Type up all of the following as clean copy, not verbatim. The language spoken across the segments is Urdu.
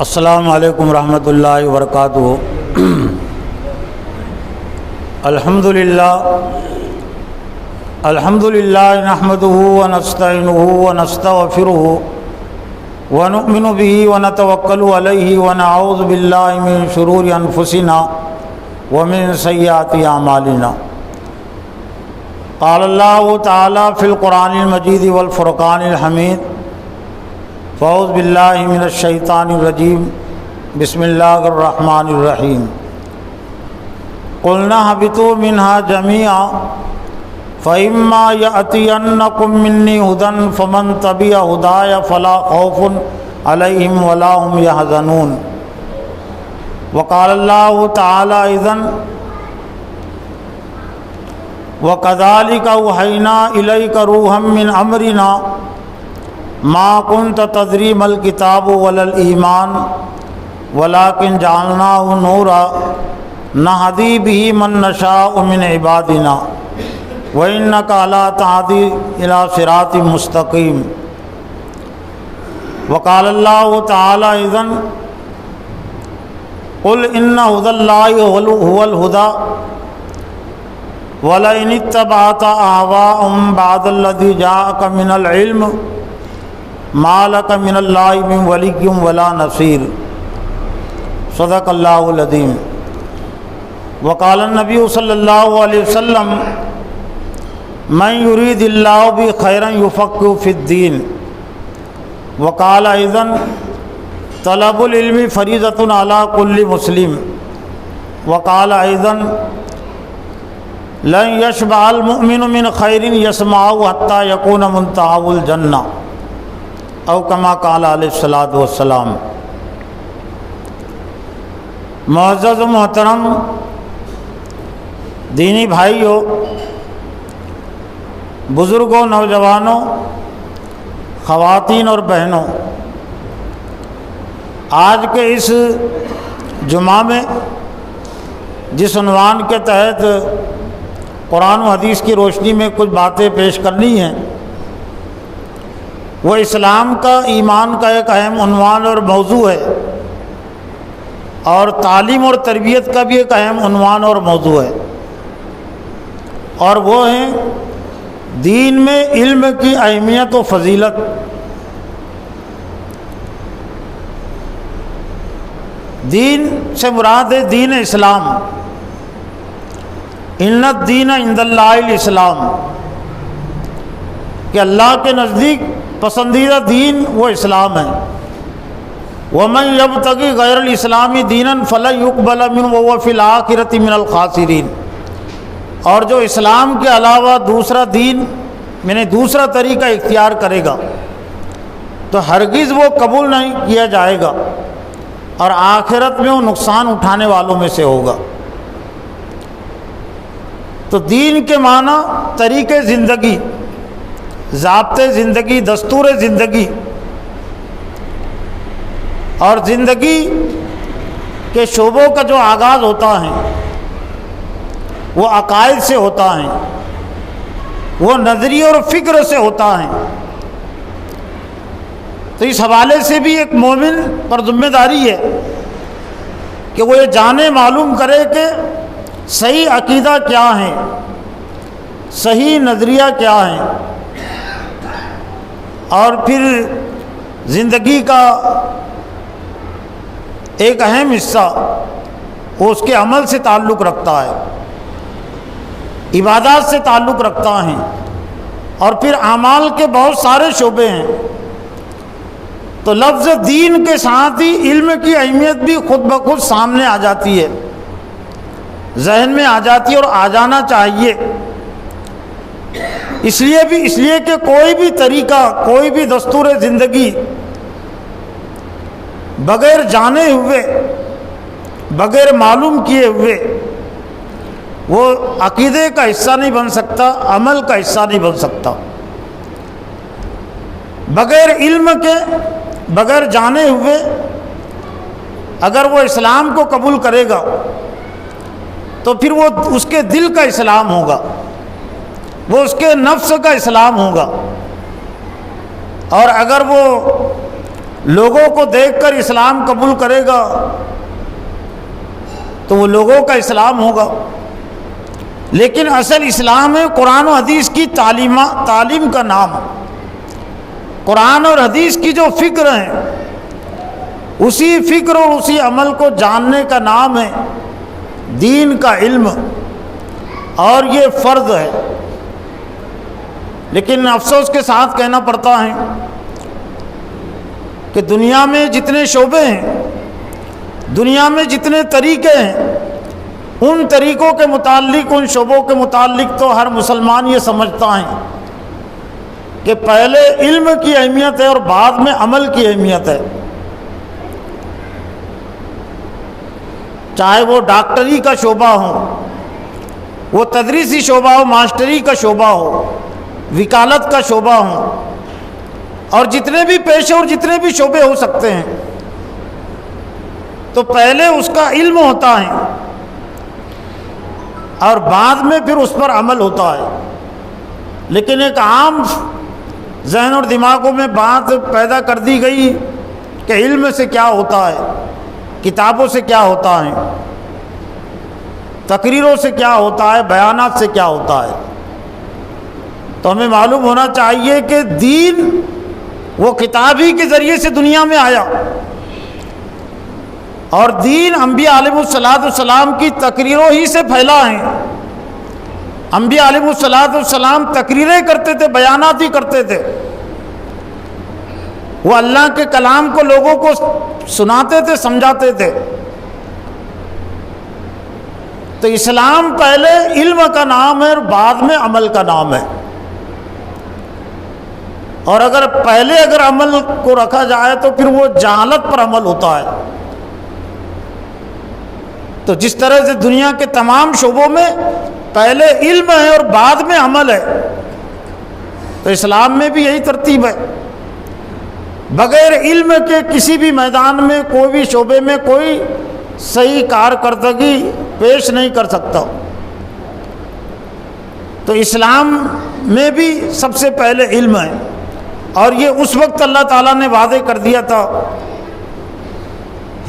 السلام علیکم ورحمۃ اللہ وبرکاتہ۔ الحمدللہ نحمدہ ونستعینہ ونستغفرہ ونؤمن بہ ونتوکل علیہ ونعوذ باللہ من شرور انفسنا ومن سیئات اعمالنا۔ قال اللہ تعالی فی القرآن المجید والفرقان الحمید، فاعوذ باللہ من الشیطان الرجیم، بسم اللہ الرحمن الرحیم۔ قلنا اہبطوا منہا جمیعا فإما یأتینکم منی ھدی فمن تبع ھدای فلا خوف علیہم ولا هم یحزنون۔ وقال اللہ تعالی اذن وَكَذَلِكَ أَوْحَيْنَا إِلَيْكَ رُوحًا مِّنْ أَمْرِنَا مَا كُنْتَ تَدْرِي مَا الْكِتَابُ وَلَا الْإِيمَانُ وَلَكِنْ جَعَلْنَاهُ نُورًا نَهْدِي بِهِ مَن نَّشَاءُ مِنْ عِبَادِنَا وَإِنَّكَ لَا تَهْدِي إِلَىٰ صِرَاطٍ مُّسْتَقِيمٍ۔ وقال اللہ تعالی اذن قُلْ إِنَّ هُدَى اللَّهِ هُوَ الْهُدَىٰ وَلَئِنِ اتَّبَعْتَ أَهْوَاءَهُم بَعْدَ الَّذِي جَاءَكَ مِنَ الْعِلْمِ مَا لَكَ مِنَ اللَّهِ مِن وَلِيٍّ وَلَا نَصِيرٍ۔ صدق اللہ العظیم۔ وقال النبی صلی اللہ علیہ وسلم من يريد اللہ بہ خیرا یفقہہ فی الدین۔ وقال اذن طلب العلم فریضۃ علی کل مسلم۔ وقال اذن لن یشبع المؤمن من خیر یسمعہ حتی یکون منتہی الجنہ، او کما قال علیہ الصلوۃ والسلام۔ معزز و محترم دینی بھائیوں، بزرگوں، نوجوانوں، خواتین اور بہنوں، آج کے اس جمعہ میں جس عنوان کے تحت قرآن و حدیث کی روشنی میں کچھ باتیں پیش کرنی ہیں، وہ اسلام کا، ایمان کا ایک اہم عنوان اور موضوع ہے، اور تعلیم اور تربیت کا بھی ایک اہم عنوان اور موضوع ہے، اور وہ ہیں دین میں علم کی اہمیت و فضیلت۔ دین سے مراد ہے دین اسلام، ان الدین عند اللہ الاسلام، کہ اللہ کے نزدیک پسندیدہ دین وہ اسلام ہے۔ وَمَن يَبْتَغِ غَيْرَ الْإِسْلَامِ دِينًا فَلَن يُقْبَلَ مِنْهُ وَهُوَ فِي الْآخِرَةِ مِنَ الْخَاسِرِينَ۔ اور جو اسلام کے علاوہ دوسرا دین یعنی دوسرا طریقہ اختیار کرے گا تو ہرگز وہ قبول نہیں کیا جائے گا، اور آخرت میں وہ نقصان اٹھانے والوں میں سے ہوگا۔ تو دین کے معنی طریقے زندگی، ضابطے زندگی، دستور زندگی، اور زندگی کے شعبوں کا جو آغاز ہوتا ہے وہ عقائد سے ہوتا ہے، وہ نظریے اور فکر سے ہوتا ہے۔ تو اس حوالے سے بھی ایک مومن پر ذمہ داری ہے کہ وہ یہ جانے، معلوم کرے کہ صحیح عقیدہ کیا ہے، صحیح نظریہ کیا ہے، اور پھر زندگی کا ایک اہم حصہ وہ اس کے عمل سے تعلق رکھتا ہے، عبادات سے تعلق رکھتا ہے، اور پھر اعمال کے بہت سارے شعبے ہیں۔ تو لفظ دین کے ساتھ ہی علم کی اہمیت بھی خود بخود سامنے آ جاتی ہے، ذہن میں آ جاتی ہے، اور آ جانا چاہیے۔ اس لیے کہ کوئی بھی طریقہ، کوئی بھی دستور زندگی بغیر جانے ہوئے، بغیر معلوم کیے ہوئے وہ عقیدے کا حصہ نہیں بن سکتا، عمل کا حصہ نہیں بن سکتا۔ بغیر علم کے، بغیر جانے ہوئے اگر وہ اسلام کو قبول کرے گا تو پھر وہ اس کے دل کا اسلام ہوگا، وہ اس کے نفس کا اسلام ہوگا، اور اگر وہ لوگوں کو دیکھ کر اسلام قبول کرے گا تو وہ لوگوں کا اسلام ہوگا، لیکن اصل اسلام ہے قرآن و حدیث کی تعلیم کا نام۔ قرآن اور حدیث کی جو فکر ہے، اسی فکر اور اسی عمل کو جاننے کا نام ہے دین کا علم، اور یہ فرض ہے۔ لیکن افسوس کے ساتھ کہنا پڑتا ہے کہ دنیا میں جتنے شعبے ہیں، دنیا میں جتنے طریقے ہیں، ان طریقوں کے متعلق، ان شعبوں کے متعلق تو ہر مسلمان یہ سمجھتا ہے کہ پہلے علم کی اہمیت ہے اور بعد میں عمل کی اہمیت ہے۔ چاہے وہ ڈاکٹری کا شعبہ ہو، وہ تدریسی شعبہ ہو، ماسٹری کا شعبہ ہو، وکالت کا شعبہ ہو، اور جتنے بھی پیشے اور جتنے بھی شعبے ہو سکتے ہیں، تو پہلے اس کا علم ہوتا ہے اور بعد میں پھر اس پر عمل ہوتا ہے۔ لیکن ایک عام ذہن اور دماغوں میں بات پیدا کر دی گئی کہ علم سے کیا ہوتا ہے، کتابوں سے کیا ہوتا ہے، تقریروں سے کیا ہوتا ہے، بیانات سے کیا ہوتا ہے۔ تو ہمیں معلوم ہونا چاہیے کہ دین وہ کتاب ہی کے ذریعے سے دنیا میں آیا، اور دین انبیاء علیہ السلام کی تقریروں ہی سے پھیلا ہے۔ انبیاء علیہ السلام تقریریں کرتے تھے، بیانات ہی کرتے تھے، وہ اللہ کے کلام کو لوگوں کو سناتے تھے، سمجھاتے تھے۔ تو اسلام پہلے علم کا نام ہے اور بعد میں عمل کا نام ہے۔ اور اگر پہلے عمل کو رکھا جائے تو پھر وہ جہالت پر عمل ہوتا ہے۔ تو جس طرح سے دنیا کے تمام شعبوں میں پہلے علم ہے اور بعد میں عمل ہے، تو اسلام میں بھی یہی ترتیب ہے۔ بغیر علم کے کسی بھی میدان میں، کوئی بھی شعبے میں کوئی صحیح کارکردگی پیش نہیں کر سکتا۔ تو اسلام میں بھی سب سے پہلے علم ہے، اور یہ اس وقت اللہ تعالیٰ نے وعدے کر دیا تھا۔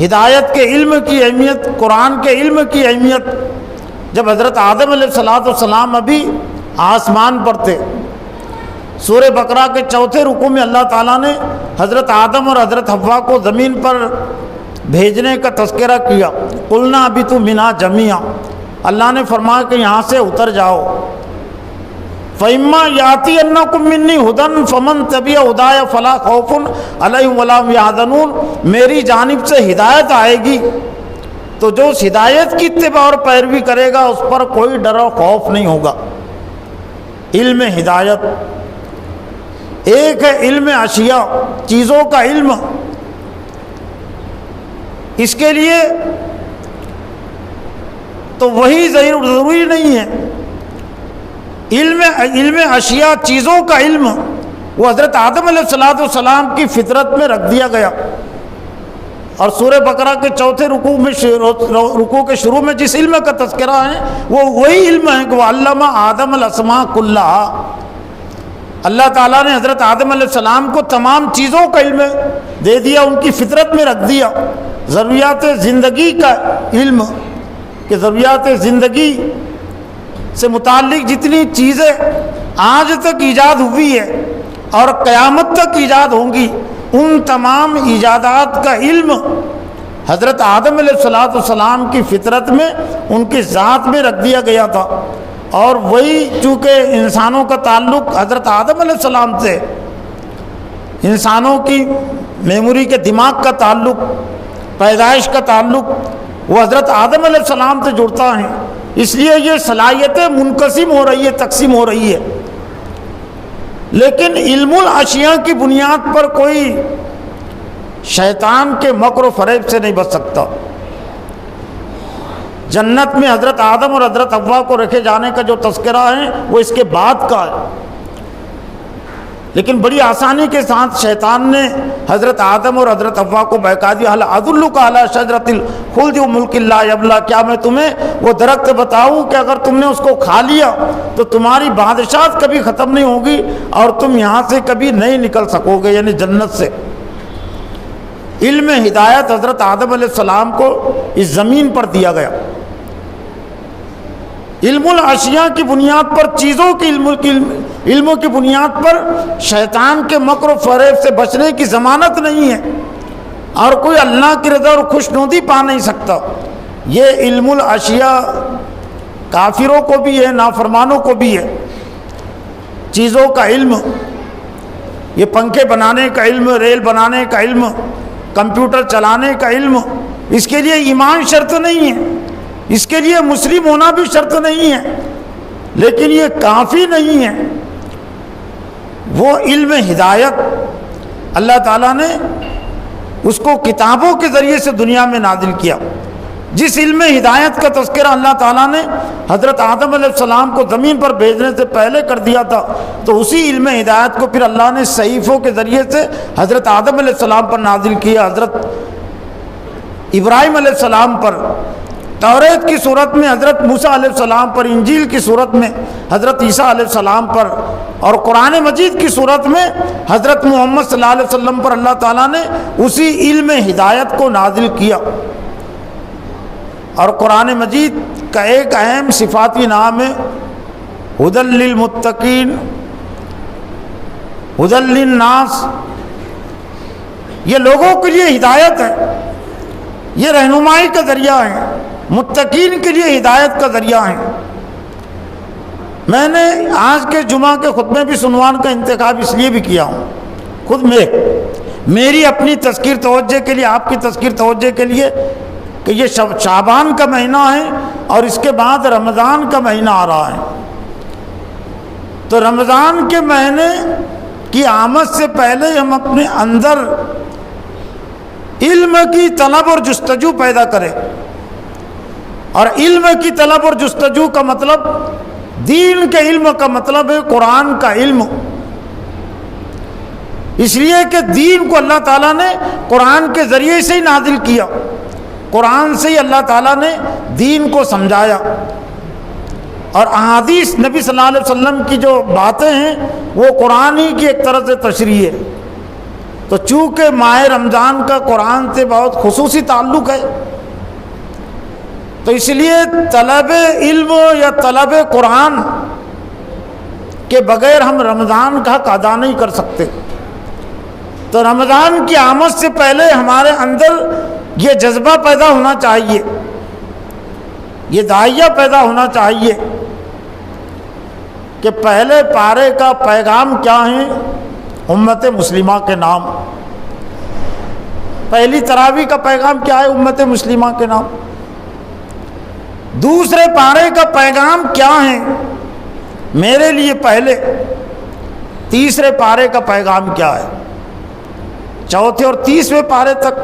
ہدایت کے علم کی اہمیت، قرآن کے علم کی اہمیت، جب حضرت آدم علیہ السلام ابھی آسمان پر تھے۔ سورہ بقرہ کے 4 رکوع میں اللہ تعالیٰ نے حضرت آدم اور حضرت حوا کو زمین پر بھیجنے کا تذکرہ کیا۔ قلنا اہبطوا منہا جمیعا، اللہ نے فرمایا کہ یہاں سے اتر جاؤ۔ فَإِمَّا يَأْتِيَنَّكُم مِّنِّي هُدًى فَمَن تَبِعَ هُدَايَ فَلَا خَوْفٌ عَلَيْهِمْ وَلَا هُمْ يَحْزَنُونَ، میری جانب سے ہدایت آئے گی تو جو اس ہدایت کی اتباع اور پیروی کرے گا اس پر کوئی ڈر اور خوف نہیں ہوگا۔ علم ہدایت ایک ہے، علم اشیاء، چیزوں کا علم۔ اس کے لیے تو وہی ضروری نہیں ہے۔ علم اشیاء، چیزوں کا علم، وہ حضرت آدم علیہ السلام کی فطرت میں رکھ دیا گیا۔ اور سورہ بقرہ کے 4 رکوع کے شروع میں جس علم کا تذکرہ ہے وہ وہی علم ہے کہ وہ علم آدم الاسماء کلھا۔ اللہ تعالیٰ نے حضرت آدم علیہ السلام کو تمام چیزوں کا علم دے دیا، ان کی فطرت میں رکھ دیا۔ ضروریات زندگی کا علم، کہ ضروریات زندگی سے متعلق جتنی چیزیں آج تک ایجاد ہوئی ہے اور قیامت تک ایجاد ہوں گی، ان تمام ایجادات کا علم حضرت آدم علیہ السلام کی فطرت میں، ان کی ذات میں رکھ دیا گیا تھا۔ اور وہی چونکہ انسانوں کا تعلق حضرت آدم علیہ السلام سے، انسانوں کی میموری کے دماغ کا تعلق، پیدائش کا تعلق وہ حضرت آدم علیہ السلام سے جڑتا ہے، اس لیے یہ صلاحیتیں منقسم ہو رہی ہے، تقسیم ہو رہی ہے۔ لیکن علم الاشیاء کی بنیاد پر کوئی شیطان کے مکر و فریب سے نہیں بچ سکتا۔ جنت میں حضرت آدم اور حضرت حوا کو رکھے جانے کا جو تذکرہ ہے وہ اس کے بعد کا ہے، لیکن بڑی آسانی کے ساتھ شیطان نے حضرت آدم اور حضرت حوا کو بہکا دیا۔ هل ادلک علی شجرۃ الخلد وملک لا یبلی، کیا میں تمہیں وہ درخت بتاؤں کہ اگر تم نے اس کو کھا لیا تو تمہاری بادشاہت کبھی ختم نہیں ہوگی اور تم یہاں سے کبھی نہیں نکل سکو گے، یعنی جنت سے۔ علم ہدایت حضرت آدم علیہ السلام کو اس زمین پر دیا گیا۔ علم الاشیاء کی بنیاد پر، چیزوں کی علموں کی بنیاد پر شیطان کے مکر و فریب سے بچنے کی ضمانت نہیں ہے، اور کوئی اللہ کی رضا اور خوشنودی پا نہیں سکتا۔ یہ علم الاشیاء کافروں کو بھی ہے، نافرمانوں کو بھی ہے۔ چیزوں کا علم، یہ پنکھے بنانے کا علم، ریل بنانے کا علم، کمپیوٹر چلانے کا علم، اس کے لیے ایمان شرط نہیں ہے، اس کے لیے مسلم ہونا بھی شرط نہیں ہے، لیکن یہ کافی نہیں ہے۔ وہ علم ہدایت اللہ تعالیٰ نے اس کو کتابوں کے ذریعے سے دنیا میں نازل کیا۔ جس علم ہدایت کا تذکرہ اللہ تعالیٰ نے حضرت آدم علیہ السلام کو زمین پر بھیجنے سے پہلے کر دیا تھا، تو اسی علم ہدایت کو پھر اللہ نے صحیفوں کے ذریعے سے حضرت آدم علیہ السلام پر نازل کیا، حضرت ابراہیم علیہ السلام پر، توریت کی صورت میں حضرت موسیٰ علیہ السلام پر، انجیل کی صورت میں حضرت عیسیٰ علیہ السلام پر، اور قرآن مجید کی صورت میں حضرت محمد صلی اللہ علیہ وسلم پر اللہ تعالیٰ نے اسی علم ہدایت کو نازل کیا۔ اور قرآن مجید کا ایک اہم صفاتی نام ہے ہدی للمتقین، ہدی للناس۔ یہ لوگوں کے لیے ہدایت ہے، یہ رہنمائی کا ذریعہ ہے، متقین کے لیے ہدایت کا ذریعہ ہے۔ میں نے آج کے جمعہ کے خطبے بھی عنوان کا انتخاب اس لیے بھی کیا ہوں، خود میری اپنی تذکیر توجہ کے لیے، آپ کی تذکیر توجہ کے لیے، کہ یہ شعبان کا مہینہ ہے اور اس کے بعد رمضان کا مہینہ آ رہا ہے۔ تو رمضان کے مہینے کی آمد سے پہلے ہم اپنے اندر علم کی طلب اور جستجو پیدا کریں۔ اور علم کی طلب اور جستجو کا مطلب، دین کے علم کا مطلب ہے قرآن کا علم، اس لیے کہ دین کو اللہ تعالیٰ نے قرآن کے ذریعے سے ہی نازل کیا، قرآن سے ہی اللہ تعالیٰ نے دین کو سمجھایا۔ اور احادیث نبی صلی اللہ علیہ وسلم کی جو باتیں ہیں وہ قرآن ہی کی ایک طرح سے تشریح ہے۔ تو چونکہ ماہ رمضان کا قرآن سے بہت خصوصی تعلق ہے، تو اس لیے طلب علم یا طلب قرآن کے بغیر ہم رمضان کا حق ادا نہیں کر سکتے۔ تو رمضان کی آمد سے پہلے ہمارے اندر یہ جذبہ پیدا ہونا چاہیے، یہ داعیہ پیدا ہونا چاہیے کہ پہلے پارے کا پیغام کیا ہے امت مسلمہ کے نام۔ پہلی تراویح کا پیغام کیا ہے امت مسلمہ کے نام، دوسرے پارے کا پیغام کیا ہے میرے لیے پہلے، تیسرے پارے کا پیغام کیا ہے، چوتھے اور 30ویں پارے تک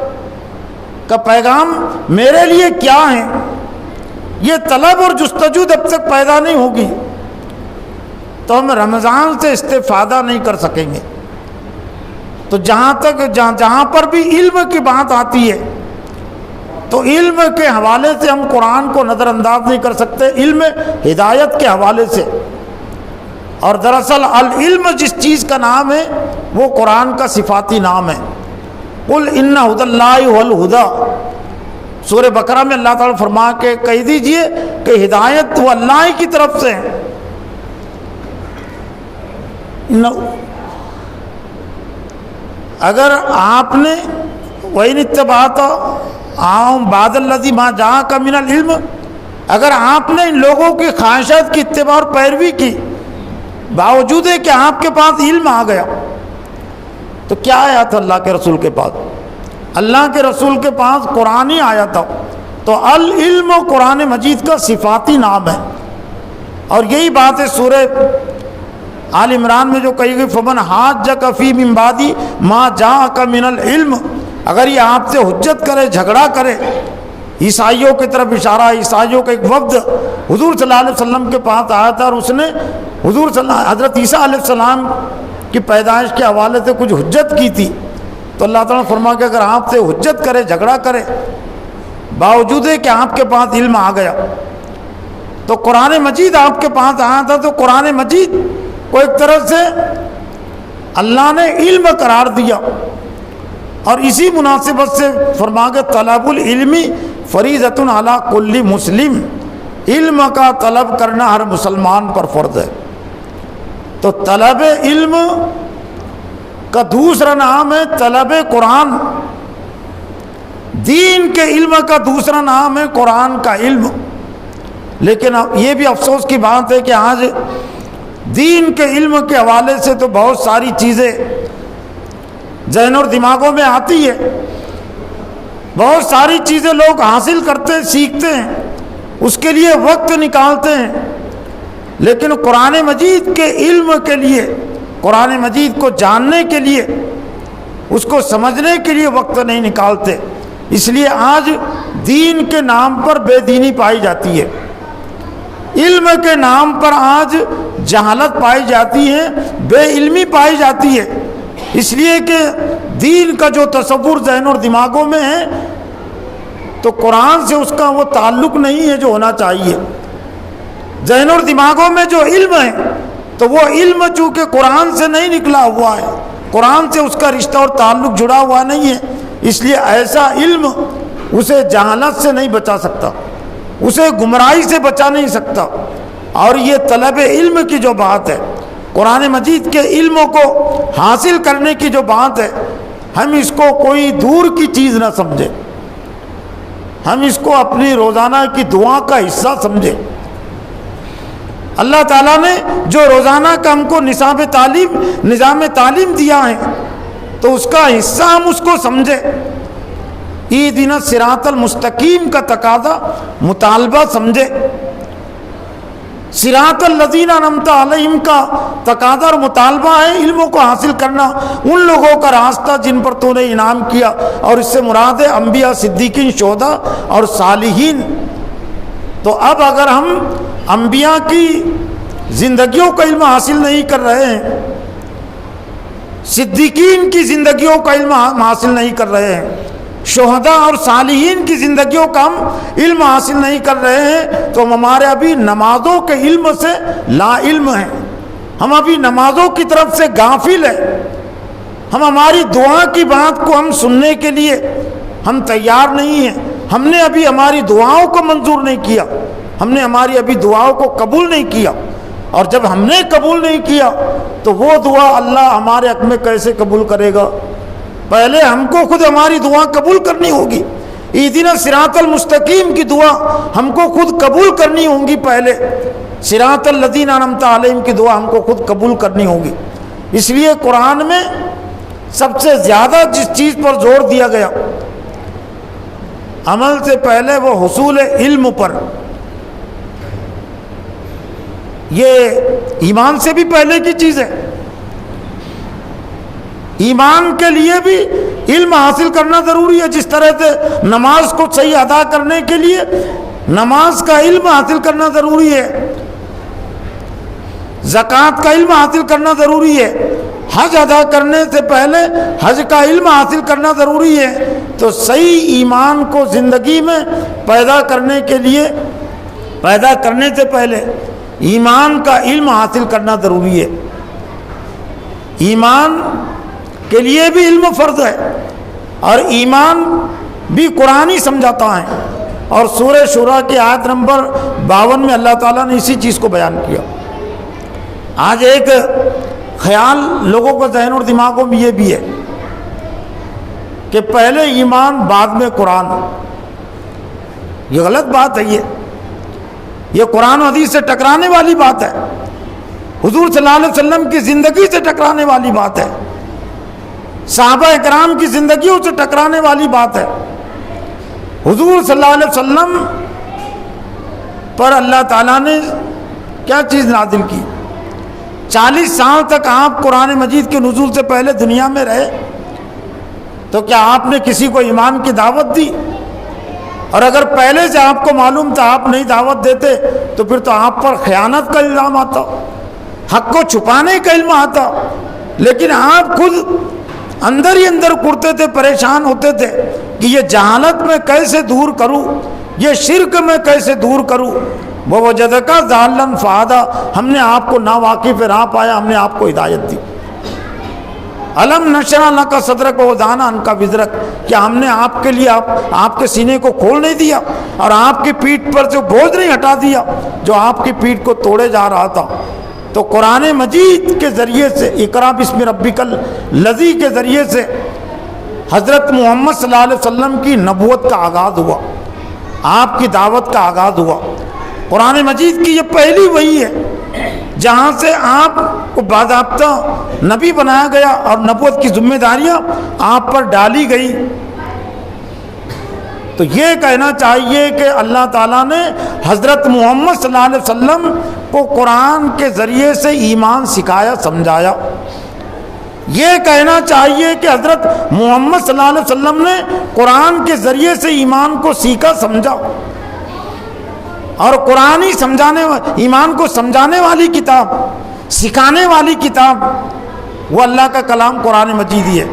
کا پیغام میرے لیے کیا ہے۔ یہ طلب اور جستجو جب تک پیدا نہیں ہوگی تو ہم رمضان سے استفادہ نہیں کر سکیں گے۔ تو جہاں پر بھی علم کی بات آتی ہے تو علم کے حوالے سے ہم قرآن کو نظر انداز نہیں کر سکتے، علم ہدایت کے حوالے سے۔ اور دراصل العلم جس چیز کا نام ہے وہ قرآن کا صفاتی نام ہے۔ قل ان ھدی اللہ ھو الھدی، سورہ بقرہ میں اللہ تعالیٰ فرما کے کہہ دیجئے کہ ہدایت وہ اللہ ہی کی طرف سے ہے۔ اگر آپ نے وَإِنِ اتَّبَعْتَ أَهْوَاءَهُمْ بَعْدَ الَّذِي مَا جَاءَكَ مِنَ الْعِلْمِ، اگر آپ نے ان لوگوں کی خواہشات کی اتباع اور پیروی کی باوجود ہے کہ آپ کے پاس علم آ گیا، تو کیا آیا تھا اللہ کے رسول کے پاس؟ اللہ کے رسول کے پاس قرآن ہی آیا تھا۔ تو العلم قرآن مجید کا صفاتی نام ہے، اور یہی بات ہے سورہ آل عمران میں جو کہی گئی فمن حاجک فی من بعد ما جاءک من العلم، اگر یہ آپ سے حجت کرے، جھگڑا کرے، عیسائیوں کی طرف اشارہ، عیسائیوں کا ایک وفد حضور صلی اللہ علیہ وسلم کے پاس آیا تھا اور اس نے حضرت عیسیٰ علیہ السلام کی پیدائش کے حوالے سے کچھ حجت کی تھی، تو اللہ تعالیٰ نے فرمایا کہ اگر آپ سے حجت کرے، جھگڑا کرے، باوجود ہے کہ آپ کے پاس علم آ گیا، تو قرآن مجید آپ کے پاس آیا تھا، تو قرآن مجید کو ایک طرح سے اللہ نے علم قرار دیا، اور اسی مناسبت سے فرما کہ طلب العلم فریضۃ علی کل مسلم، علم کا طلب کرنا ہر مسلمان پر فرض ہے۔ تو طلب علم کا دوسرا نام ہے طلب قرآن، دین کے علم کا دوسرا نام ہے قرآن کا علم۔ لیکن یہ بھی افسوس کی بات ہے کہ آج دین کے علم کے حوالے سے تو بہت ساری چیزیں ذہن اور دماغوں میں آتی ہے، بہت ساری چیزیں لوگ حاصل کرتے ہیں، سیکھتے ہیں، اس کے لیے وقت نکالتے ہیں، لیکن قرآن مجید کے علم کے لیے، قرآن مجید کو جاننے کے لیے، اس کو سمجھنے کے لیے وقت نہیں نکالتے۔ اس لیے آج دین کے نام پر بے دینی پائی جاتی ہے، علم کے نام پر آج جہالت پائی جاتی ہے، بے علمی پائی جاتی ہے، اس لیے کہ دین کا جو تصور ذہن اور دماغوں میں ہے تو قرآن سے اس کا وہ تعلق نہیں ہے جو ہونا چاہیے۔ ذہن اور دماغوں میں جو علم ہے تو وہ علم چونکہ قرآن سے نہیں نکلا ہوا ہے، قرآن سے اس کا رشتہ اور تعلق جڑا ہوا نہیں ہے، اس لیے ایسا علم اسے جہالت سے نہیں بچا سکتا، اسے گمراہی سے بچا نہیں سکتا۔ اور یہ طلب علم کی جو بات ہے، قرآن مجید کے علموں کو حاصل کرنے کی جو بات ہے، ہم اس کو کوئی دور کی چیز نہ سمجھیں، ہم اس کو اپنی روزانہ کی دعا کا حصہ سمجھیں۔ اللہ تعالیٰ نے جو روزانہ کا ہم کو نظام تعلیم دیا ہے تو اس کا حصہ ہم اس کو سمجھیں۔ اہدنا الصراط المستقیم کا تقاضا مطالبہ سمجھے، صراط الذین انعمت علیہم کا تقاضا اور مطالبہ ہے علموں کو حاصل کرنا، ان لوگوں کا راستہ جن پر تو نے انعام کیا، اور اس سے مراد ہے انبیاء، صدیقین، شہداء اور صالحین۔ تو اب اگر ہم انبیاء کی زندگیوں کا علم حاصل نہیں کر رہے ہیں، صدیقین کی زندگیوں کا علم حاصل نہیں کر رہے ہیں، شہداء اور صالحین کی زندگیوں کا ہم علم حاصل نہیں کر رہے ہیں، تو ہم ہمارے ابھی نمازوں کے علم سے لا علم ہیں، ہم ابھی نمازوں کی طرف سے غافل ہیں، ہم ہماری دعا کی بات کو ہم سننے کے لیے ہم تیار نہیں ہیں، ہم نے ابھی ہماری دعاؤں کو منظور نہیں کیا، ہم نے ہماری ابھی دعاؤں کو قبول نہیں کیا، اور جب ہم نے قبول نہیں کیا تو وہ دعا اللہ ہمارے حق میں کیسے قبول کرے گا؟ پہلے ہم کو خود ہماری دعا قبول کرنی ہوگی، اہدنا الصراط المستقیم کی دعا ہم کو خود قبول کرنی ہوگی، پہلے صراط الذین انعمت علیہم کی دعا ہم کو خود قبول کرنی ہوگی۔ اس لیے قرآن میں سب سے زیادہ جس چیز پر زور دیا گیا عمل سے پہلے وہ حصول علم پر، یہ ایمان سے بھی پہلے کی چیز ہے۔ ایمان کے لیے بھی علم حاصل کرنا ضروری ہے، جس طرح سے نماز کو صحیح ادا کرنے کے لیے نماز کا علم حاصل کرنا ضروری ہے، زکوٰۃ کا علم حاصل کرنا ضروری ہے، حج ادا کرنے سے پہلے حج کا علم حاصل کرنا ضروری ہے۔ تو صحیح ایمان کو زندگی میں پیدا کرنے کے لیے، پیدا کرنے سے پہلے ایمان کا علم حاصل کرنا ضروری ہے۔ ایمان کے لیے بھی علم فرض ہے، اور ایمان بھی قرآن ہی سمجھاتا ہے، اور سورہ شورى کی آیت نمبر 52 میں اللہ تعالیٰ نے اسی چیز کو بیان کیا۔ آج ایک خیال لوگوں کو ذہن اور دماغوں میں یہ بھی ہے کہ پہلے ایمان بعد میں قرآن، یہ غلط بات ہے، یہ قرآن و حدیث سے ٹکرانے والی بات ہے، حضور صلی اللہ علیہ وسلم کی زندگی سے ٹکرانے والی بات ہے، صحابہ اکرام کی زندگیوں سے ٹکرانے والی بات ہے۔ حضور صلی اللہ علیہ وسلم پر اللہ تعالیٰ نے کیا چیز نازل کی؟ 40 سال تک آپ قرآن مجید کے نزول سے پہلے دنیا میں رہے، تو کیا آپ نے کسی کو ایمان کی دعوت دی؟ اور اگر پہلے سے آپ کو معلوم تھا آپ نہیں دعوت دیتے تو پھر تو آپ پر خیانت کا الزام آتا، حق کو چھپانے کا علم آتا، لیکن آپ خود اندر ہی اندر کرتے تھے، پریشان ہوتے تھے کہ یہ جہالت میں کیسے دور کروں، یہ شرک میں کیسے دور کروں۔ وَوَجَدَكَ ضَالًّا فَهَدَىٰ، ہم نے آپ کو ناواقف راہ پایا، ہم نے آپ کو ہدایت دی۔ الم نشرح لک صدرک ووضعنا عنک وزرک، کیا ہم نے آپ کے لیے آپ کے سینے کو کھول نہیں دیا اور آپ کی پیٹھ پر جو بوجھ نہیں ہٹا دیا جو آپ کی پیٹھ کو توڑے جا رہا تھا۔ تو قرآن مجید کے ذریعے سے، اقرا بسم ربک الذی کے ذریعے سے حضرت محمد صلی اللہ علیہ وسلم کی نبوت کا آغاز ہوا، آپ کی دعوت کا آغاز ہوا۔ قرآن مجید کی یہ پہلی وحی ہے جہاں سے آپ کو باضابطہ نبی بنایا گیا اور نبوت کی ذمہ داریاں آپ پر ڈالی گئی۔ تو یہ کہنا چاہیے کہ اللہ تعالیٰ نے حضرت محمد صلی اللہ علیہ وسلم کو قرآن کے ذریعے سے ایمان سکھایا، سمجھایا۔ یہ کہنا چاہیے کہ حضرت محمد صلی اللہ علیہ وسلم نے قرآن کے ذریعے سے ایمان کو سیکھا، سمجھا، اور قرآن ہی ایمان کو سمجھانے والی کتاب، سکھانے والی کتاب وہ اللہ کا کلام قرآن مجید ہی ہے۔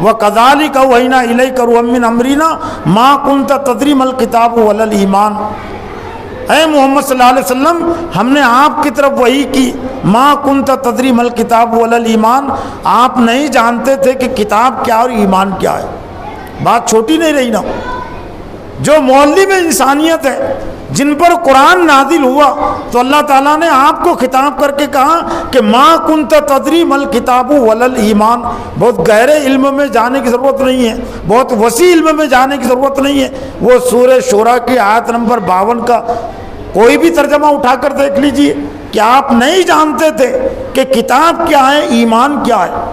وَكَذَلِكَ أَوْحَيْنَا إِلَيْكَ رُوحًا مِّنْ أَمْرِنَا مَا كُنْتَ تَدْرِي مَا الْكِتَابُ وَلَا الْإِيمَانُ، اے محمد صلی اللہ علیہ وسلم، ہم نے آپ کی طرف وحی کی، ما کنت تدری مل کتاب ولا الایمان، آپ نہیں جانتے تھے کہ کتاب کیا اور ایمان کیا ہے۔ بات چھوٹی نہیں رہی نا۔ جو معلم انسانیت ہے، جن پر قرآن نازل ہوا، تو اللہ تعالیٰ نے آپ کو خطاب کر کے کہا کہ ما کنت تدری مل کتاب ولا الایمان، بہت گہرے علم میں جانے کی ضرورت نہیں ہے، بہت وسیع علم میں جانے کی ضرورت نہیں ہے۔ وہ سورہ شورى کی آیت نمبر 52 کا کوئی بھی ترجمہ اٹھا کر دیکھ لیجئے کہ آپ نہیں جانتے تھے کہ کتاب کیا ہے، ایمان کیا ہے۔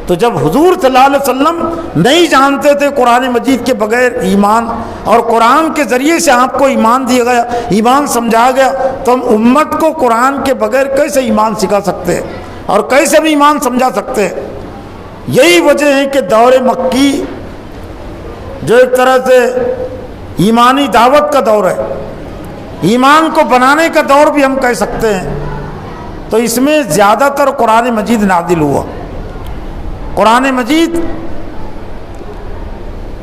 تو جب حضور صلی اللہ علیہ وسلم نہیں جانتے تھے قرآن مجید کے بغیر ایمان، اور قرآن کے ذریعے سے آپ کو ایمان دیا گیا، ایمان سمجھایا گیا، تو ہم امت کو قرآن کے بغیر کیسے ایمان سکھا سکتے ہیں اور کیسے بھی ایمان سمجھا سکتے ہیں؟ یہی وجہ ہے کہ دور مکی جو ایک طرح سے ایمانی دعوت کا دور ہے، ایمان کو بنانے کا دور بھی ہم کہہ سکتے ہیں، تو اس میں زیادہ تر قرآن مجید نازل ہوا۔ قرآن مجید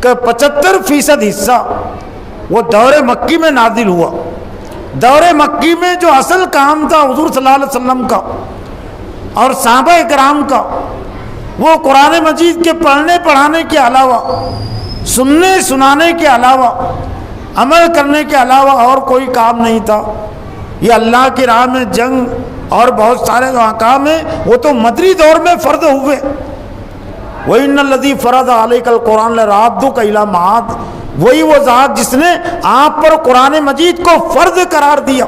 کا 75% حصہ وہ دور مکی میں نازل ہوا۔ دور مکی میں جو اصل کام تھا حضور صلی اللہ علیہ وسلم کا اور صحابہ کرام کا، وہ قرآن مجید کے پڑھنے پڑھانے کے علاوہ، سننے سنانے کے علاوہ، عمل کرنے کے علاوہ اور کوئی کام نہیں تھا۔ یہ اللہ کی راہ میں جنگ اور بہت سارے کام ہیں، وہ تو مدری دور میں فرض ہوئے۔ وَإِنَّ الَّذِي فَرَضَ عَلَيْكَ الْقُرْآنَ لَرَادُّكَ إِلَىٰ مَعَادٍ، وہی وہ ذات جس نے آپ پر قرآن مجید کو فرض قرار دیا۔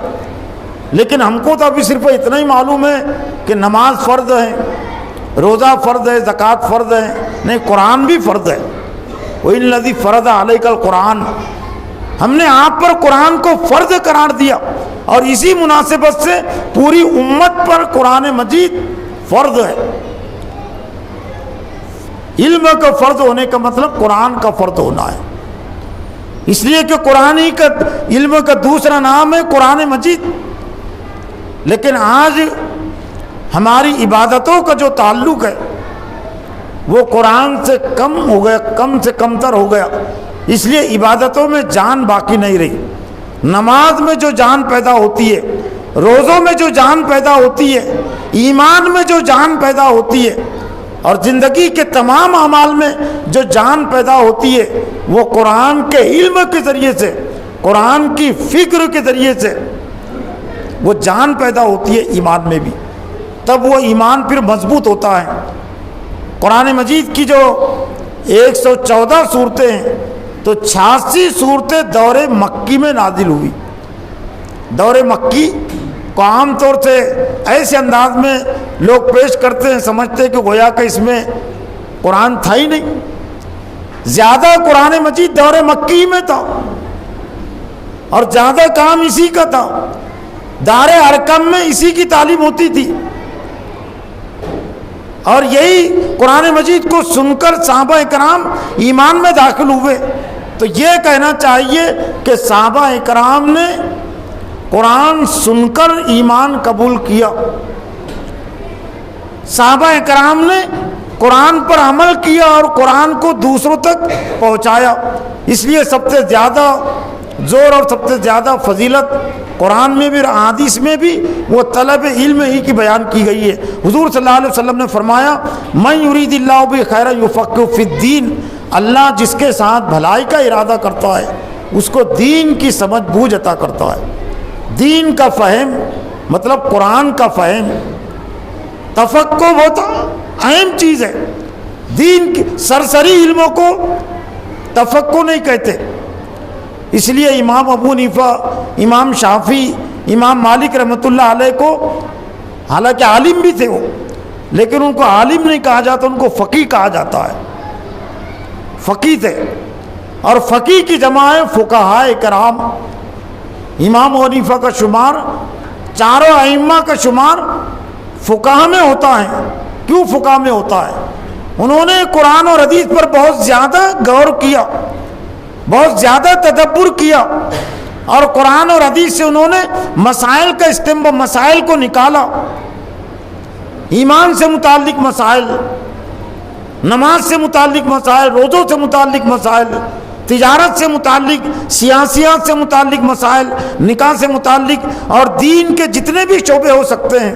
لیکن ہم کو تو ابھی صرف اتنا ہی معلوم ہے کہ نماز فرض ہے، روزہ فرض ہے، زکوٰۃ فرض ہے، نہیں، قرآن بھی فرض ہے۔ وَإِنَّ الَّذِي فَرَضَ عَلَيْكَ الْقُرْآنَ، ہم نے آپ پر قرآن کو فرض قرار دیا، اور اسی مناسبت سے پوری امت پر قرآن مجید فرض ہے۔ علم کا فرض ہونے کا مطلب قرآن کا فرض ہونا ہے، اس لیے کہ قرآن ہی کا علم کا دوسرا نام ہے قرآن مجید۔ لیکن آج ہماری عبادتوں کا جو تعلق ہے وہ قرآن سے کم ہو گیا، کم سے کم تر ہو گیا، اس لیے عبادتوں میں جان باقی نہیں رہی۔ نماز میں جو جان پیدا ہوتی ہے، روزوں میں جو جان پیدا ہوتی ہے، ایمان میں جو جان پیدا ہوتی ہے، اور زندگی کے تمام اعمال میں جو جان پیدا ہوتی ہے، وہ قرآن کے علم کے ذریعے سے، قرآن کی فکر کے ذریعے سے وہ جان پیدا ہوتی ہے ایمان میں بھی، تب وہ ایمان پھر مضبوط ہوتا ہے۔ قرآن مجید کی جو 114 صورتیں ہیں، تو 86 صورتیں دور مکی میں نازل ہوئی۔ دور مکی کو عام طور سے ایسے انداز میں لوگ پیش کرتے ہیں، سمجھتے ہیں کہ گویا کہ اس میں قرآن تھا ہی نہیں۔ زیادہ قرآن مجید دور مکی میں تھا، اور زیادہ کام اسی کا تھا۔ دار ارقم میں اسی کی تعلیم ہوتی تھی، اور یہی قرآن مجید کو سن کر صحابہ کرام ایمان میں داخل ہوئے۔ تو یہ کہنا چاہیے کہ صحابہ کرام نے قرآن سن کر ایمان قبول کیا، صحابہ کرام نے قرآن پر عمل کیا اور قرآن کو دوسروں تک پہنچایا۔ اس لیے سب سے زیادہ زور اور سب سے زیادہ فضیلت قرآن میں بھی اور احادیث میں بھی وہ طلب علم ہی کی بیان کی گئی ہے۔ حضور صلی اللہ علیہ وسلم نے فرمایا من یرید اللہ بہ خیرا یفقہہ فی الدین، اللہ جس کے ساتھ بھلائی کا ارادہ کرتا ہے اس کو دین کی سمجھ بوجھ عطا کرتا ہے۔ دین کا فہم مطلب قرآن کا فہم، تفقہ بہت اہم چیز ہے۔ دین کی سرسری علموں کو تفقہ نہیں کہتے، اس لیے امام ابو حنیفہ، امام شافعی، امام مالک رحمۃ اللہ علیہ کو حالانکہ عالم بھی تھے وہ، لیکن ان کو عالم نہیں کہا جاتا، ان کو فقیہ کہا جاتا ہے۔ فقیہ تھے، اور فقیہ کی جمع ہے فقہائے کرام۔ امام ابو حنیفہ کا شمار چاروں ائمہ کا شمار فقہاء میں ہوتا ہے۔ کیوں فقہاء میں ہوتا ہے؟ انہوں نے قرآن اور حدیث پر بہت زیادہ غور کیا، بہت زیادہ تدبر کیا، اور قرآن اور حدیث سے انہوں نے مسائل کا استنباط، مسائل کو نکالا، ایمان سے متعلق مسائل، نماز سے متعلق مسائل، روزوں سے متعلق مسائل، تجارت سے متعلق، سیاسیات سے متعلق مسائل، نکاح سے متعلق، اور دین کے جتنے بھی شعبے ہو سکتے ہیں،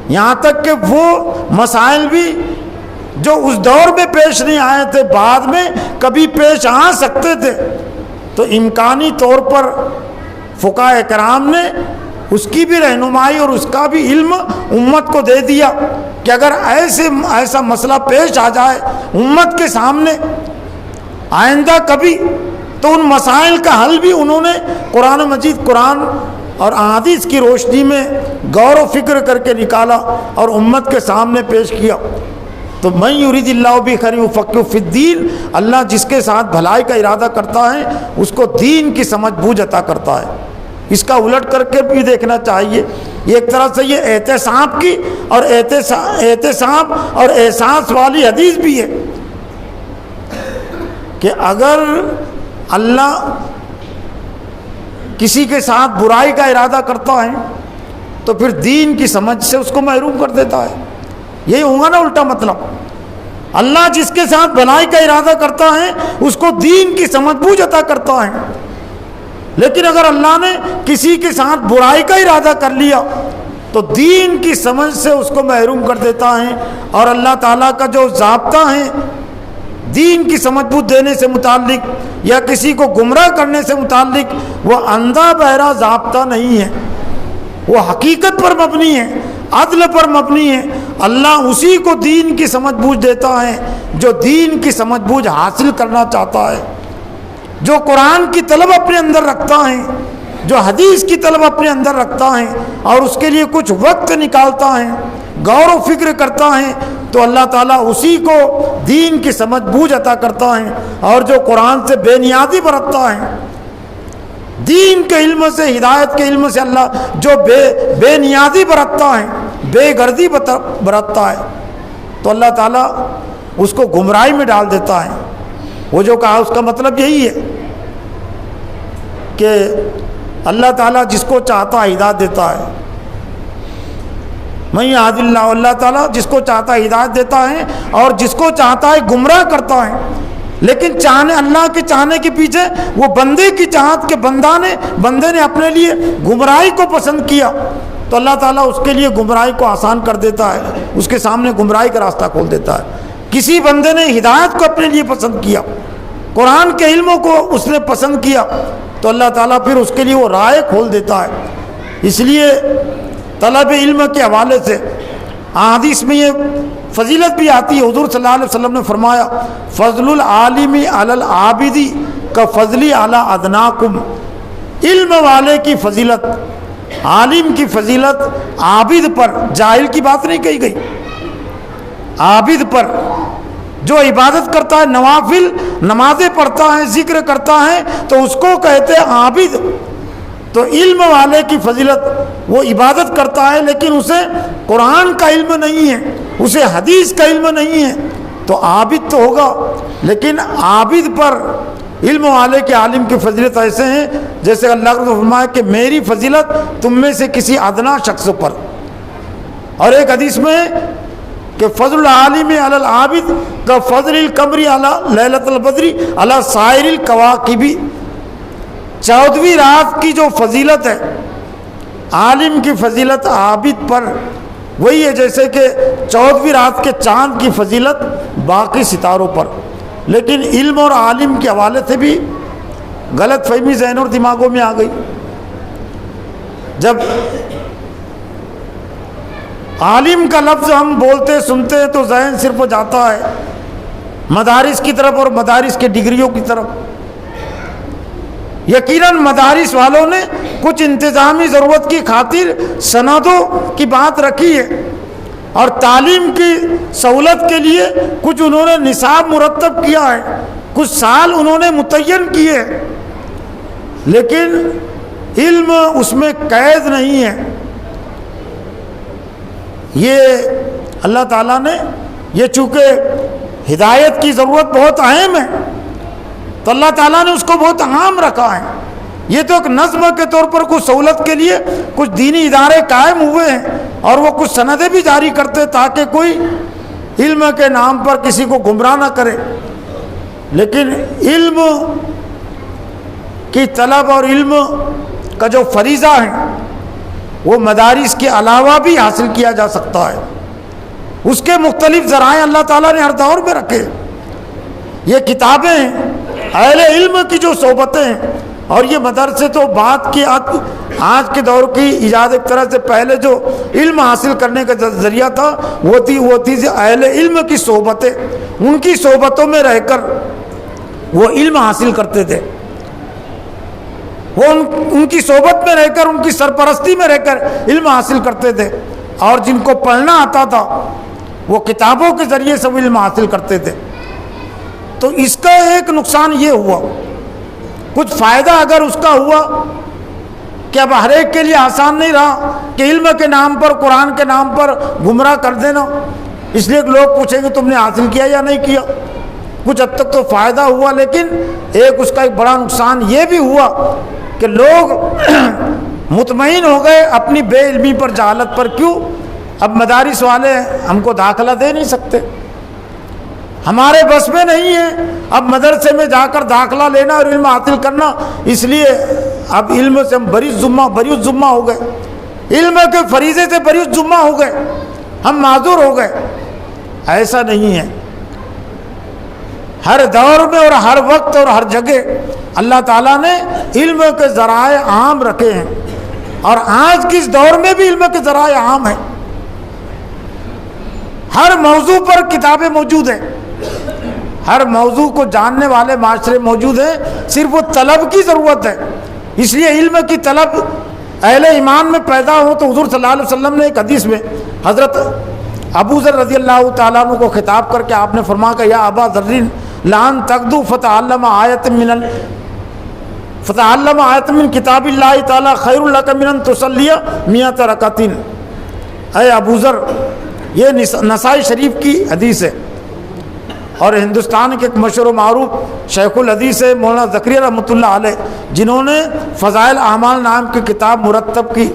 یہاں تک کہ وہ مسائل بھی جو اس دور میں پیش نہیں آئے تھے بعد میں کبھی پیش آ سکتے تھے، تو امکانی طور پر فقہاء کرام نے اس کی بھی رہنمائی اور اس کا بھی علم امت کو دے دیا کہ اگر ایسا مسئلہ پیش آ جائے امت کے سامنے آئندہ کبھی، تو ان مسائل کا حل بھی انہوں نے قرآن مجید، قرآن اور احادیث کی روشنی میں غور و فکر کر کے نکالا اور امت کے سامنے پیش کیا۔ تو من یرید اللہ بہ خیرا یفقہہ فی الدین، اللہ جس کے ساتھ بھلائی کا ارادہ کرتا ہے اس کو دین کی سمجھ بوجھ عطا کرتا ہے۔ اس کا الٹ کر کے بھی دیکھنا چاہیے، یہ ایک طرح سے یہ احتساب کی اور احتساب اور احساس والی حدیث بھی ہے کہ اگر اللہ کسی کے ساتھ برائی کا ارادہ کرتا ہے تو پھر دین کی سمجھ سے اس کو محروم کر دیتا ہے۔ یہی ہوگا نا الٹا مطلب، اللہ جس کے ساتھ بھلائی کا ارادہ کرتا ہے اس کو دین کی سمجھ بوجھ عطا کرتا ہے، لیکن اگر اللہ نے کسی کے ساتھ برائی کا ارادہ کر لیا تو دین کی سمجھ سے اس کو محروم کر دیتا ہے۔ اور اللہ تعالیٰ کا جو ضابطہ ہے دین کی سمجھ بوجھ دینے سے متعلق یا کسی کو گمراہ کرنے سے متعلق، وہ اندھا بہرا ضابطہ نہیں ہے، وہ حقیقت پر مبنی ہے، عدل پر مبنی ہے۔ اللہ اسی کو دین کی سمجھ بوجھ دیتا ہے جو دین کی سمجھ بوجھ حاصل کرنا چاہتا ہے، جو قرآن کی طلب اپنے اندر رکھتا ہے، جو حدیث کی طلب اپنے اندر رکھتا ہے اور اس کے لیے کچھ وقت نکالتا ہے، غور و فکر کرتا ہے، تو اللہ تعالیٰ اسی کو دین کی سمجھ بوجھ عطا کرتا ہے۔ اور جو قرآن سے بے نیازی برتتا ہے، دین کے علم سے، ہدایت کے علم سے، اللہ جو بے نیازی برتتا ہے، بے گردی برتتا ہے، تو اللہ تعالیٰ اس کو گمراہی میں ڈال دیتا ہے۔ وہ جو کہا اس کا مطلب یہی ہے کہ اللہ تعالیٰ جس کو چاہتا ہے ہدایت دیتا ہے۔ من یہد اللہ، اللہ تعالیٰ جس کو چاہتا ہے ہدایت دیتا ہے اور جس کو چاہتا ہے گمراہ کرتا ہے۔ لیکن اللہ کے چاہنے کے پیچھے وہ بندے کی چاہت کے بندے نے اپنے لیے گمراہی کو پسند کیا تو اللہ تعالیٰ اس کے لیے گمراہی کو آسان کر دیتا ہے، اس کے سامنے گمراہی کا راستہ کھول دیتا ہے۔ کسی بندے نے ہدایت کو اپنے لیے پسند کیا، قرآن کے علموں کو اس نے پسند کیا، تو اللہ تعالیٰ پھر اس کے لیے وہ راہ کھول دیتا ہے۔ اس لیے طلب علم کے حوالے سے احادیث میں یہ فضیلت بھی آتی ہے۔ حضور صلی اللہ علیہ وسلم نے فرمایا فضل العالم علی العابد کفضلی علی ادناکم، علم والے کی فضیلت، عالم کی فضیلت عابد پر، جاہل کی بات نہیں کہی گئی، عابد پر جو عبادت کرتا ہے، نوافل نمازیں پڑھتا ہے، ذکر کرتا ہے، تو اس کو کہتے ہیں عابد۔ تو علم والے کی فضیلت، وہ عبادت کرتا ہے لیکن اسے قرآن کا علم نہیں ہے، اسے حدیث کا علم نہیں ہے، تو عابد تو ہوگا، لیکن عابد پر علم والے کے عالم کی فضیلت ایسے ہیں جیسے اللہ نے فرمایا کہ میری فضیلت تم میں سے کسی ادنا شخص پر۔ اور ایک حدیث میں کہ فضل العالم علی العابد کا فضل القمر علی لیلۃ البدر علی سائر الکواکب، 14ویں رات کی جو فضیلت ہے، عالم کی فضیلت عابد پر وہی ہے جیسے کہ 14ویں رات کے چاند کی فضیلت باقی ستاروں پر. لیکن علم اور عالم کے حوالے سے بھی غلط فہمی ذہن اور دماغوں میں آ گئی. جب عالم کا لفظ ہم بولتے سنتے ہیں تو ذہن صرف جاتا ہے مدارس کی طرف اور مدارس کے ڈگریوں کی طرف. یقیناً مدارس والوں نے کچھ انتظامی ضرورت کی خاطر سندوں کی بات رکھی ہے اور تعلیم کی سہولت کے لیے کچھ انہوں نے نصاب مرتب کیا ہے، کچھ سال انہوں نے متعین کیے، لیکن علم اس میں قید نہیں ہے. یہ اللہ تعالیٰ نے یہ چونکہ ہدایت کی ضرورت بہت اہم ہے تو اللہ تعالیٰ نے اس کو بہت عام رکھا ہے. یہ تو ایک نظم کے طور پر کچھ سہولت کے لیے کچھ دینی ادارے قائم ہوئے ہیں اور وہ کچھ سندیں بھی جاری کرتے تاکہ کوئی علم کے نام پر کسی کو گمراہ نہ کرے. لیکن علم کی طلب اور علم کا جو فریضہ ہے وہ مدارس کے علاوہ بھی حاصل کیا جا سکتا ہے. اس کے مختلف ذرائع اللہ تعالیٰ نے ہر دور میں رکھے. یہ کتابیں اہل علم کی جو صحبتیں ہیں اور یہ مدرسے تو بعد کی آج کے دور کی ایجاد ایک طرح سے پہلے جو علم حاصل کرنے کا ذریعہ تھا وہ تھی اہل علم کی صحبتیں. ان کی صحبتوں میں رہ کر وہ علم حاصل کرتے تھے. وہ ان کی صحبت میں رہ کر ان کی سرپرستی میں رہ کر علم حاصل کرتے تھے اور جن کو پڑھنا آتا تھا وہ کتابوں کے ذریعے سے علم حاصل کرتے تھے. تو اس کا ایک نقصان یہ ہوا، کچھ فائدہ اگر اس کا ہوا کہ اب ہر ایک کے لیے آسان نہیں رہا کہ علم کے نام پر قرآن کے نام پر گمراہ کر دینا، اس لیے لوگ پوچھیں گے تم نے حاصل کیا یا نہیں کیا. کچھ حد تک تو فائدہ ہوا لیکن ایک اس کا ایک بڑا نقصان یہ بھی ہوا کہ لوگ مطمئن ہو گئے اپنی بے علمی پر، جہالت پر. کیوں؟ اب مدارس والے ہم کو داخلہ دے نہیں سکتے، ہمارے بس میں نہیں ہے اب مدرسے میں جا کر داخلہ لینا اور علم حاصل کرنا، اس لیے اب علم سے ہم بری الذمہ ہو گئے، علم کے فریضے سے بری الذمہ ہو گئے، ہم معذور ہو گئے. ایسا نہیں ہے. ہر دور میں اور ہر وقت اور ہر جگہ اللہ تعالیٰ نے علم کے ذرائع عام رکھے ہیں اور آج کے اس دور میں بھی علم کے ذرائع عام ہیں. ہر موضوع پر کتابیں موجود ہیں، ہر موضوع کو جاننے والے معاشرے موجود ہیں، صرف وہ طلب کی ضرورت ہے. اس لیے علم کی طلب اہل ایمان میں پیدا ہو تو حضور صلی اللہ علیہ وسلم نے ایک حدیث میں حضرت ابو ذر رضی اللہ تعالیٰ عنہ کو خطاب کر کے آپ نے فرمایا کہ یا ابا ذر لان تغدو فتعلم آیت من کتاب اللہ تعالیٰ خیر لک من ان تصلی 100 رکعۃ. اے ابو ذر، یہ نسائی شریف کی حدیث ہے اور ہندوستان کے ایک مشہور و معروف شیخ الحدیث ہے مولانا زکریا رحمۃ اللہ علیہ، جنہوں نے فضائل اعمال نام کی کتاب مرتب کی.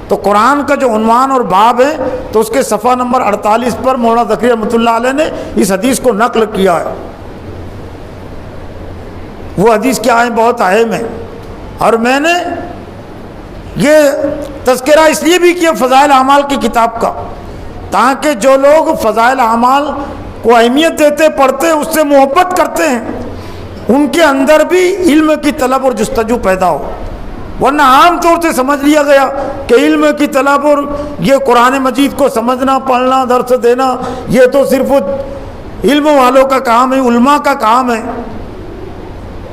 تو قرآن کا جو عنوان اور باب ہے تو اس کے صفحہ نمبر 48 پر مولانا زکریا رحمۃ اللہ علیہ نے اس حدیث کو نقل کیا ہے. وہ حدیث کیا ہے؟ بہت اہم ہے. اور میں نے یہ تذکرہ اس لیے بھی کیا فضائل اعمال کی کتاب کا تاکہ جو لوگ فضائل اعمال کو اہمیت دیتے، پڑھتے، اس سے محبت کرتے ہیں، ان کے اندر بھی علم کی طلب اور جستجو پیدا ہو. ورنہ عام طور سے سمجھ لیا گیا کہ علم کی طلب اور یہ قرآن مجید کو سمجھنا، پڑھنا، درس دینا یہ تو صرف علم والوں کا کام ہے، علماء کا کام ہے،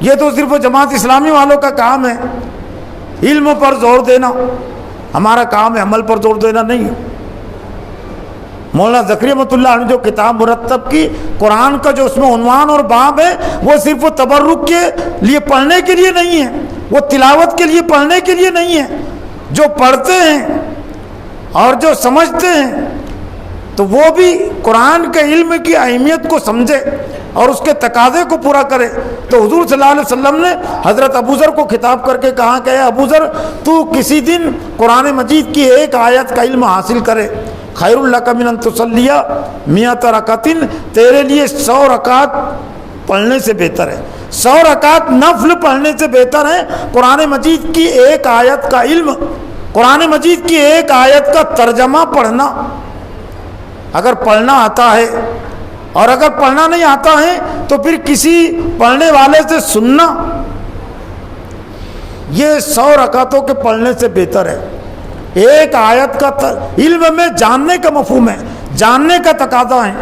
یہ تو صرف جماعت اسلامی والوں کا کام ہے. علم پر زور دینا ہمارا کام ہے، عمل پر زور دینا نہیں ہے. مولانا زکریا رحمۃ اللہ نے جو کتاب مرتب کی، قرآن کا جو اس میں عنوان اور باب ہے وہ صرف تبرک کے لیے پڑھنے کے لیے نہیں ہے، وہ تلاوت کے لیے پڑھنے کے لیے نہیں ہے. جو پڑھتے ہیں اور جو سمجھتے ہیں تو وہ بھی قرآن کے علم کی اہمیت کو سمجھے اور اس کے تقاضے کو پورا کرے. تو حضور صلی اللہ علیہ وسلم نے حضرت ابو ذر کو خطاب کر کے کہا کہ اے ابو ذر، تو کسی دن قرآن مجید کی ایک آیت کا علم حاصل کرے، خیر لک من ان تصلی 100 رکعۃ، تیرے لیے 100 رکعت پڑھنے سے بہتر ہے. 100 رکعت نفل پڑھنے سے بہتر ہے قرآن مجید کی ایک آیت کا علم، قرآن مجید کی ایک آیت کا ترجمہ پڑھنا۔ اگر پڑھنا آتا ہے اور اگر پڑھنا نہیں آتا ہے تو پھر کسی پڑھنے والے سے سننا، یہ 100 رکعتوں کے پڑھنے سے بہتر ہے۔ ایک آیت کا علم میں جاننے کا مفہوم ہے، جاننے کا تقاضا ہے۔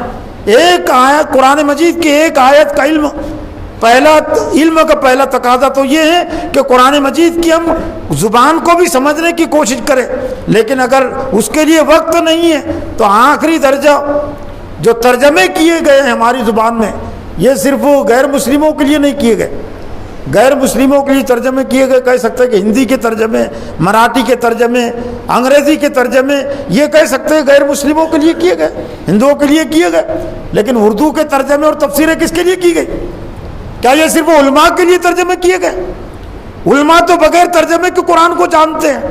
ایک آیت قرآن مجید کی ایک آیت کا علم، پہلا علم کا پہلا تقاضا تو یہ ہے کہ قرآن مجید کی ہم زبان کو بھی سمجھنے کی کوشش کریں، لیکن اگر اس کے لیے وقت نہیں ہے تو آخری درجہ جو ترجمے کیے گئے ہیں ہماری زبان میں، یہ صرف غیر مسلموں کے لیے نہیں کیے گئے، غیر مسلموں کے لیے ترجمے کیے گئے، کہہ سکتے ہیں کہ ہندی کے ترجمے، مراٹھی کے ترجمے، انگریزی کے ترجمے، یہ کہہ سکتے ہیں غیر مسلموں کے لیے کیے گئے، ہندوؤں کے لیے کیے گئے، لیکن اردو کے ترجمے اور تفسیریں کس کے لیے کی گئی؟ کیا یہ صرف علماء کے لیے ترجمے کیے گئے؟ علماء تو بغیر ترجمے کے قرآن کو جانتے ہیں،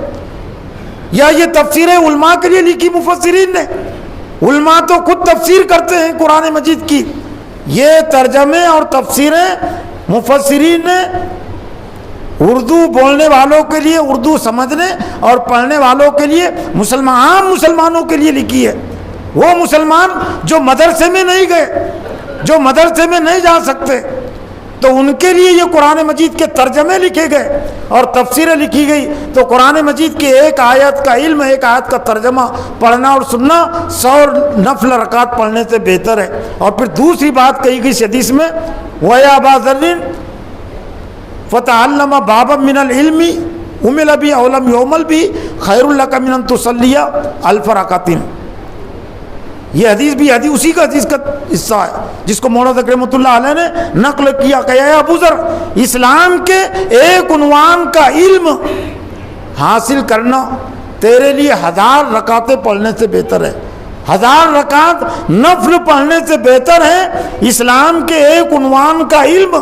یا یہ تفسیریں علماء کے لیے لکھی مفسرین نے؟ علماء تو خود تفسیر کرتے ہیں قرآن مجید کی، یہ ترجمے اور تفسیریں مفسرین نے اردو بولنے والوں کے لیے، اردو سمجھنے اور پڑھنے والوں کے لیے، عام مسلمانوں کے لیے لکھی ہے۔ وہ مسلمان جو مدرسے میں نہیں گئے، جو مدرسے میں نہیں جا سکتے، تو ان کے لیے یہ قرآن مجید کے ترجمے لکھے گئے اور تفسیریں لکھی گئی۔ تو قرآن مجید کی ایک آیت کا علم، ایک آیت کا ترجمہ پڑھنا اور سننا 100 نفل رکعت پڑھنے سے بہتر ہے۔ اور پھر دوسری بات کہی گئی اس حدیث میں، وَيَا أَبَا ذَرٍّ فَتَعَلَّمَ بَابًا مِنَ الْعِلْمِ عُمِلَ بِهِ أَوْ لَمْ يُعْمَلْ بِهِ خَيْرٌ لَكَ مِنْ أَنْ تُصَلِّيَ أَلْفَ رَكَعَةٍ۔ یہ حدیث بھی اسی کا حدیث کا حصہ ہے جس کو مولانا ذکر رحمۃ اللہ علیہ نے نقل کیا کہ اے ابو ذر، اسلام کے ایک عنوان کا علم حاصل کرنا تیرے لیے 1000 رکعتیں پڑھنے سے بہتر ہے۔ 1000 رکعت نفل پڑھنے سے بہتر ہے اسلام کے ایک عنوان کا علم،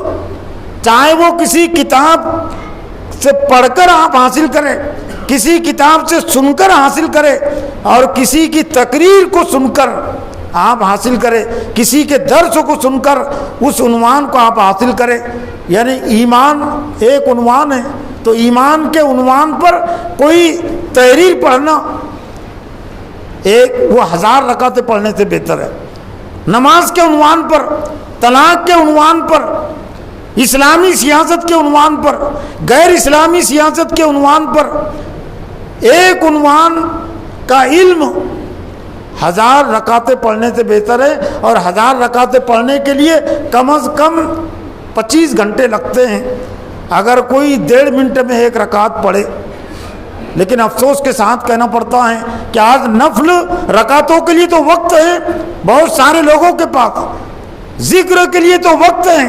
چاہے وہ کسی کتاب سے پڑھ کر آپ حاصل کریں، کسی کتاب سے سن کر حاصل کرے، اور کسی کی تقریر کو سن کر آپ حاصل کریں، کسی کے درس کو سن کر اس عنوان کو آپ حاصل کریں۔ یعنی ایمان ایک عنوان ہے، تو ایمان کے عنوان پر کوئی تحریر پڑھنا وہ 1000 رکعتیں پڑھنے سے بہتر ہے۔ نماز کے عنوان پر، طلاق کے عنوان پر، اسلامی سیاست کے عنوان پر، غیر اسلامی سیاست کے عنوان پر ایک عنوان کا علم 1000 رکعتیں پڑھنے سے بہتر ہے۔ اور 1000 رکعتیں پڑھنے کے لیے کم از کم 25 گھنٹے لگتے ہیں۔ اگر کوئی 1.5 منٹ میں ایک رکعت پڑھے، لیکن افسوس کے ساتھ کہنا پڑتا ہے کہ آج نفل رکعتوں کے لیے تو وقت ہے بہت سارے لوگوں کے پاس، ذکر کے لیے تو وقت ہے،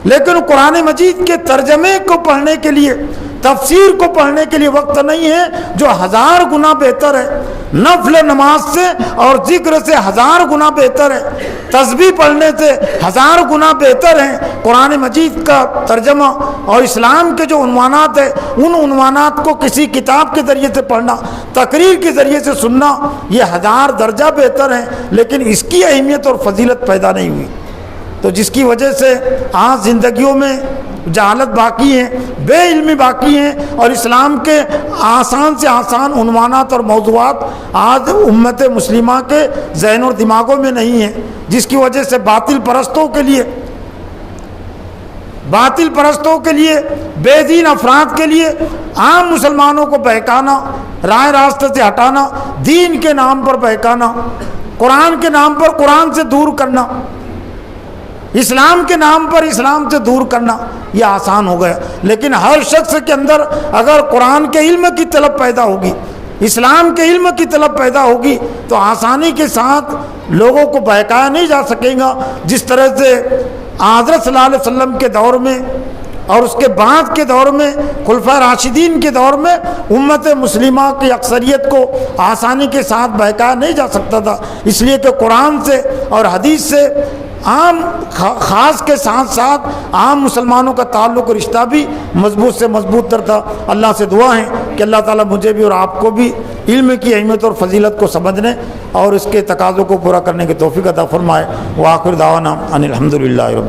لیکن قرآن مجید کے ترجمے کو پڑھنے کے لیے، تفسیر کو پڑھنے کے لیے وقت نہیں ہے، جو 1000 گنا بہتر ہے۔ نفل نماز سے اور ذکر سے 1000 گنا بہتر ہے، تسبیح پڑھنے سے 1000 گنا بہتر ہے قرآن مجید کا ترجمہ۔ اور اسلام کے جو عنوانات ہیں، ان عنوانات کو کسی کتاب کے ذریعے سے پڑھنا، تقریر کے ذریعے سے سننا، یہ 1000 درجہ بہتر ہے، لیکن اس کی اہمیت اور فضیلت پیدا نہیں ہوئی۔ تو جس کی وجہ سے آج زندگیوں میں جہالت باقی ہے، بے علمی باقی ہیں، اور اسلام کے آسان سے آسان عنوانات اور موضوعات آج امت مسلمہ کے ذہن اور دماغوں میں نہیں ہیں، جس کی وجہ سے باطل پرستوں کے لیے بے دین افراد کے لیے عام مسلمانوں کو بہکانا، رائے راستے سے ہٹانا، دین کے نام پر بہکانا، قرآن کے نام پر قرآن سے دور کرنا، اسلام کے نام پر اسلام سے دور کرنا، یہ آسان ہو گیا۔ لیکن ہر شخص کے اندر اگر قرآن کے علم کی طلب پیدا ہوگی، اسلام کے علم کی طلب پیدا ہوگی، تو آسانی کے ساتھ لوگوں کو بہکایا نہیں جا سکے گا۔ جس طرح سے حضرت صلی اللہ علیہ وسلم کے دور میں اور اس کے بعد کے دور میں، خلفائے راشدین کے دور میں، امت مسلمہ کی اکثریت کو آسانی کے ساتھ بہکایا نہیں جا سکتا تھا، اس لیے کہ قرآن سے اور حدیث سے عام خاص کے ساتھ ساتھ عام مسلمانوں کا تعلق اور رشتہ بھی مضبوط سے مضبوط تر تھا۔ اللہ سے دعا ہے کہ اللہ تعالیٰ مجھے بھی اور آپ کو بھی علم کی اہمیت اور فضیلت کو سمجھنے اور اس کے تقاضوں کو پورا کرنے کی توفیق عطا فرمائے۔ وآخر دعوانا ان الحمد للہ رب